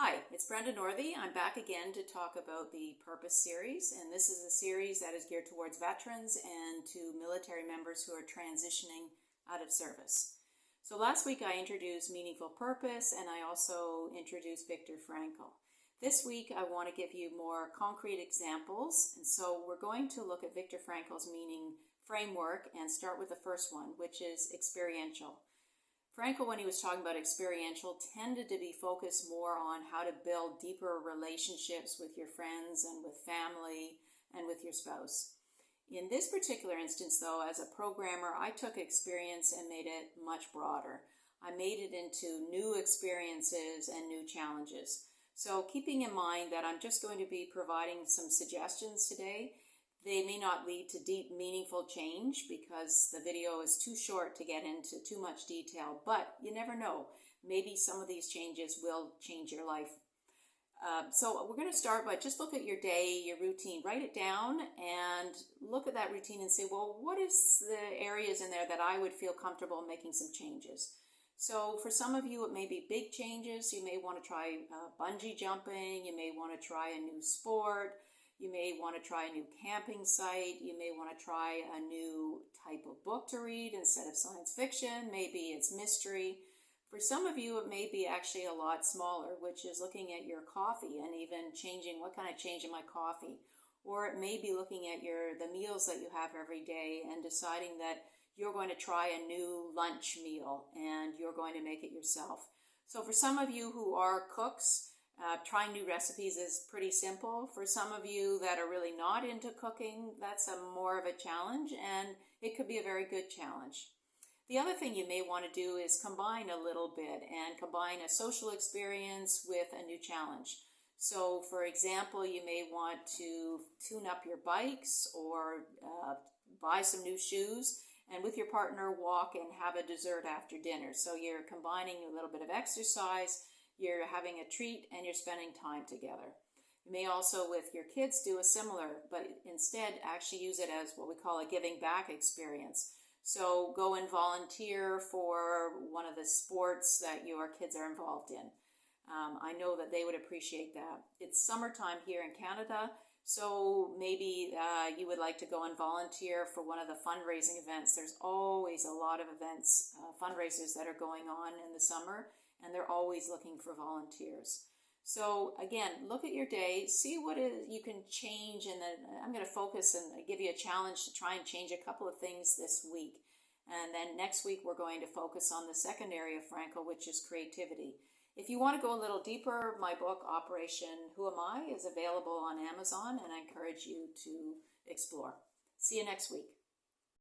Hi, it's Brenda Northey. I'm back again to talk about the Purpose series, and this is a series that is geared towards veterans and to military members who are transitioning out of service. So last week I introduced Meaningful Purpose, and I also introduced Viktor Frankl. This week I want to give you more concrete examples, and so we're going to look at Viktor Frankl's meaning framework and start with the first one, which is experiential. Frankl, when he was talking about experiential, tended to be focused more on how to build deeper relationships with your friends and with family and with your spouse. In this particular instance, though, as a programmer, I took experience and made it much broader. I made it into new experiences and new challenges. So keeping in mind that I'm just going to be providing some suggestions today, they may not lead to deep, meaningful change because the video is too short to get into too much detail, but you never know. Maybe some of these changes will change your life. So we're going to start by just look at your day, your routine. Write it down and look at that routine and say, well, what is the areas in there that I would feel comfortable making some changes? So for some of you, it may be big changes. You may want to try bungee jumping. You may want to try a new sport. You may want to try a new camping site. You may want to try a new type of book to read instead of science fiction. Maybe it's mystery. For some of you, it may be actually a lot smaller, which is looking at your coffee and even changing what kind of change in my coffee. Or it may be looking at the meals that you have every day and deciding that you're going to try a new lunch meal and you're going to make it yourself. So for some of you who are cooks, trying new recipes is pretty simple. For some of you that are really not into cooking, that's more of a challenge, and it could be a very good challenge. The other thing you may want to do is combine a little bit and combine a social experience with a new challenge. So, for example, you may want to tune up your bikes or buy some new shoes, and with your partner walk and have a dessert after dinner. So you're combining a little bit of exercise, you're having a treat, and you're spending time together. You may also, with your kids, do a similar, but instead actually use it as what we call a giving back experience. So go and volunteer for one of the sports that your kids are involved in. I know that they would appreciate that. It's summertime here in Canada, so maybe you would like to go and volunteer for one of the fundraising events. There's always a lot of events, fundraisers that are going on in the summer, and they're always looking for volunteers. So again, look at your day, see what you can change, and then I'm going to focus and give you a challenge to try and change a couple of things this week. And then next week we're going to focus on the second area of Frankl, which is creativity. If you want to go a little deeper, my book, Operation Who Am I, is available on Amazon, and I encourage you to explore. See you next week.